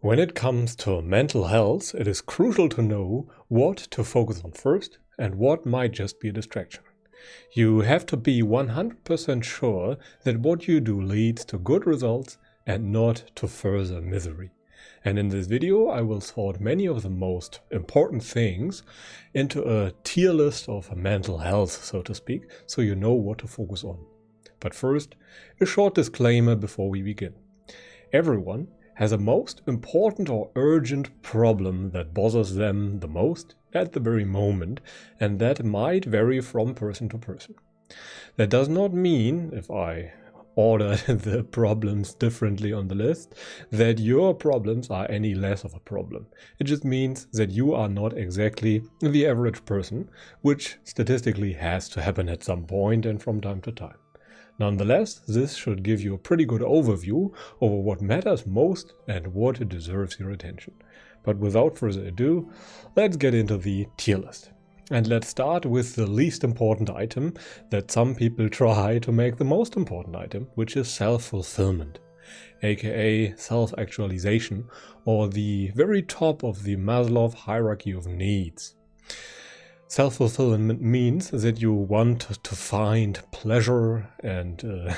When it comes to mental health, it is crucial to know what to focus on first and what might just be a distraction. You have to be 100% sure that what you do leads to good results and not to further misery. And in this video, I will sort many of the most important things into a tier list of mental health, so to speak, so you know what to focus on. But first, a short disclaimer before we begin. Everyone has a most important or urgent problem that bothers them the most at the very moment, and that might vary from person to person. That does not mean, if I order the problems differently on the list, that your problems are any less of a problem. It just means that you are not exactly the average person, which statistically has to happen at some point and from time to time. Nonetheless, this should give you a pretty good overview over what matters most and what deserves your attention. But without further ado, let's get into the tier list. And let's start with the least important item that some people try to make the most important item, which is self-fulfillment, aka self-actualization, or the very top of the Maslow hierarchy of needs. Self-fulfillment means that you want to find pleasure and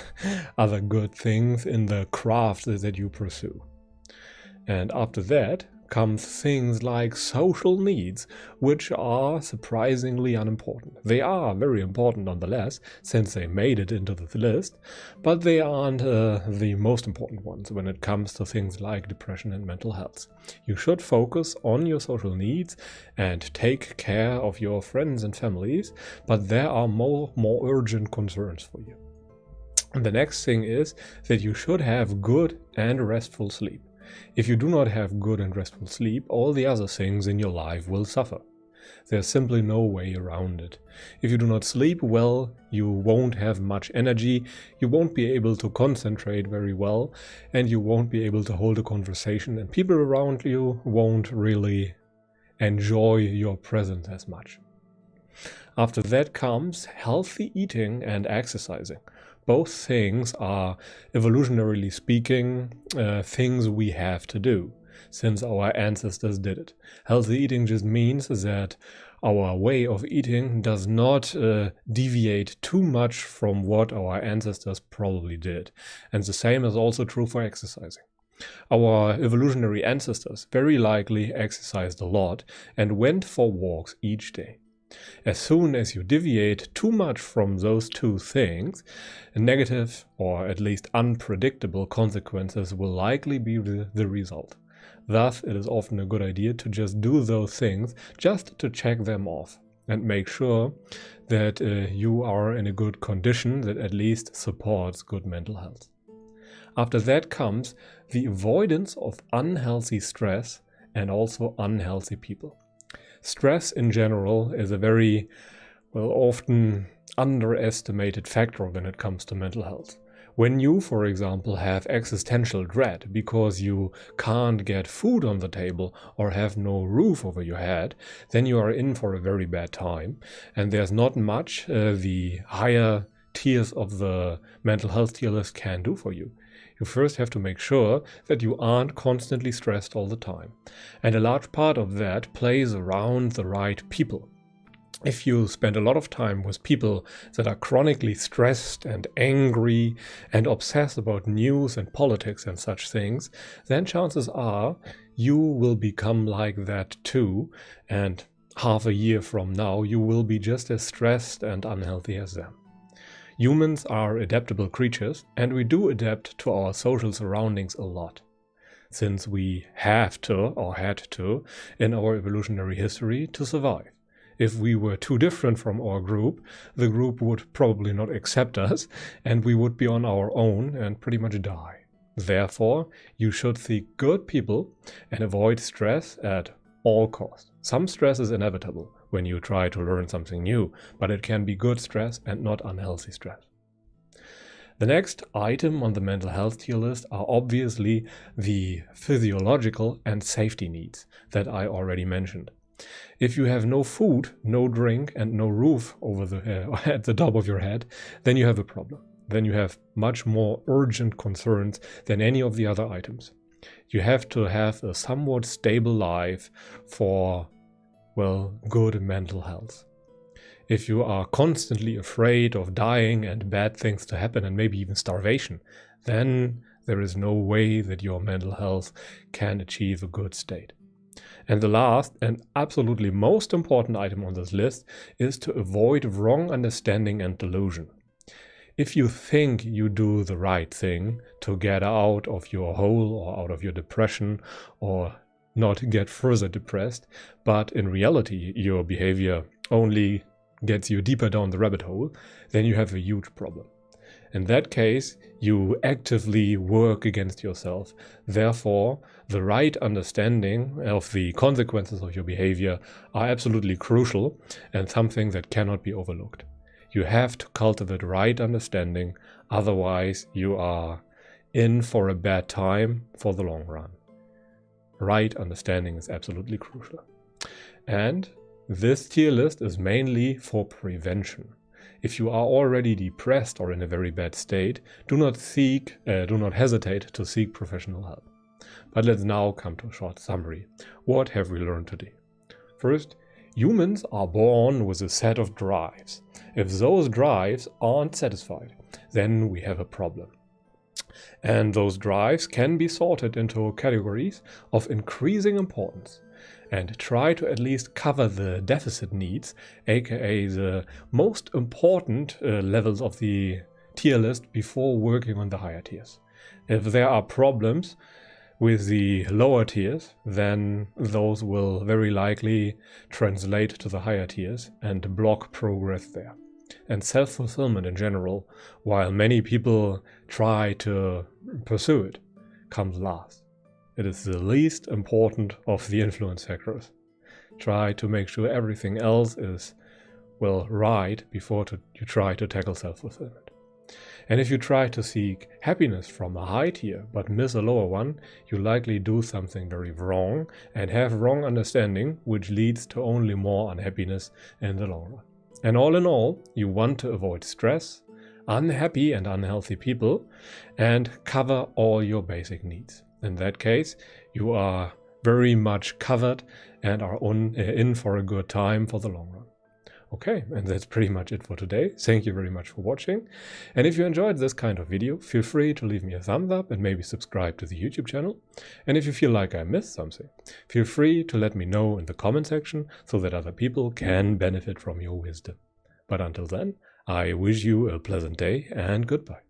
other good things in the craft that you pursue. And after that comes things like social needs, which are surprisingly unimportant. They are very important nonetheless, since they made it into the list, but they aren't the most important ones when it comes to things like depression and mental health. You should focus on your social needs and take care of your friends and families, but there are more urgent concerns for you. And the next thing is that you should have good and restful sleep. If you do not have good and restful sleep, all the other things in your life will suffer. There's simply no way around it. If you do not sleep well, you won't have much energy, you won't be able to concentrate very well, and you won't be able to hold a conversation, and people around you won't really enjoy your presence as much. After that comes healthy eating and exercising. Both things are, evolutionarily speaking, things we have to do, since our ancestors did it. Healthy eating just means that our way of eating does not deviate too much from what our ancestors probably did. And the same is also true for exercising. Our evolutionary ancestors very likely exercised a lot and went for walks each day. As soon as you deviate too much from those two things, negative or at least unpredictable consequences will likely be the result. Thus, it is often a good idea to just do those things just to check them off and make sure that you are in a good condition that at least supports good mental health. After that comes the avoidance of unhealthy stress and also unhealthy people. Stress in general is a very, often underestimated factor when it comes to mental health. When you, for example, have existential dread because you can't get food on the table or have no roof over your head, then you are in for a very bad time, and there's not much the higher tiers of the mental health tier list can do for you. You first have to make sure that you aren't constantly stressed all the time. And a large part of that plays around the right people. If you spend a lot of time with people that are chronically stressed and angry and obsessed about news and politics and such things, then chances are you will become like that too, and half a year from now you will be just as stressed and unhealthy as them. Humans are adaptable creatures, and we do adapt to our social surroundings a lot, since we have to, or had to, in our evolutionary history to survive. If we were too different from our group, the group would probably not accept us, and we would be on our own and pretty much die. Therefore, you should seek good people and avoid stress at all costs. Some stress is inevitable when you try to learn something new, but it can be good stress and not unhealthy stress. The next item on the mental health tier list are obviously the physiological and safety needs that I already mentioned. If you have no food, no drink, and no roof over at the top of your head, then you have a problem. Then you have much more urgent concerns than any of the other items. You have to have a somewhat stable life for, well, good mental health. If you are constantly afraid of dying and bad things to happen and maybe even starvation, then there is no way that your mental health can achieve a good state. And the last and absolutely most important item on this list is to avoid wrong understanding and delusion. If you think you do the right thing to get out of your hole or out of your depression or not get further depressed, but in reality your behavior only gets you deeper down the rabbit hole, then you have a huge problem. In that case, you actively work against yourself. Therefore, the right understanding of the consequences of your behavior are absolutely crucial and something that cannot be overlooked. You have to cultivate right understanding, otherwise you are in for a bad time for the long run. Right understanding is absolutely crucial. And this tier list is mainly for prevention. If you are already depressed or in a very bad state, do not hesitate to seek professional help. But let's now come to a short summary. What have we learned today? First, humans are born with a set of drives. If those drives aren't satisfied, then we have a problem. And those drives can be sorted into categories of increasing importance. And try to at least cover the deficit needs, aka the most important levels of the tier list before working on the higher tiers. If there are problems with the lower tiers, then those will very likely translate to the higher tiers and block progress there. And self-fulfillment in general, while many people try to pursue it, comes last. It is the least important of the influence factors. Try to make sure everything else is, well, right before you try to tackle self-fulfillment. And if you try to seek happiness from a high tier but miss a lower one, you likely do something very wrong and have wrong understanding, which leads to only more unhappiness in the long run. And all in all, you want to avoid stress, unhappy and unhealthy people, and cover all your basic needs. In that case, you are very much covered and are in for a good time for the long run. Okay, and that's pretty much it for today. Thank you very much for watching. And if you enjoyed this kind of video, feel free to leave me a thumbs up and maybe subscribe to the YouTube channel. And if you feel like I missed something, feel free to let me know in the comment section so that other people can benefit from your wisdom. But until then, I wish you a pleasant day and goodbye.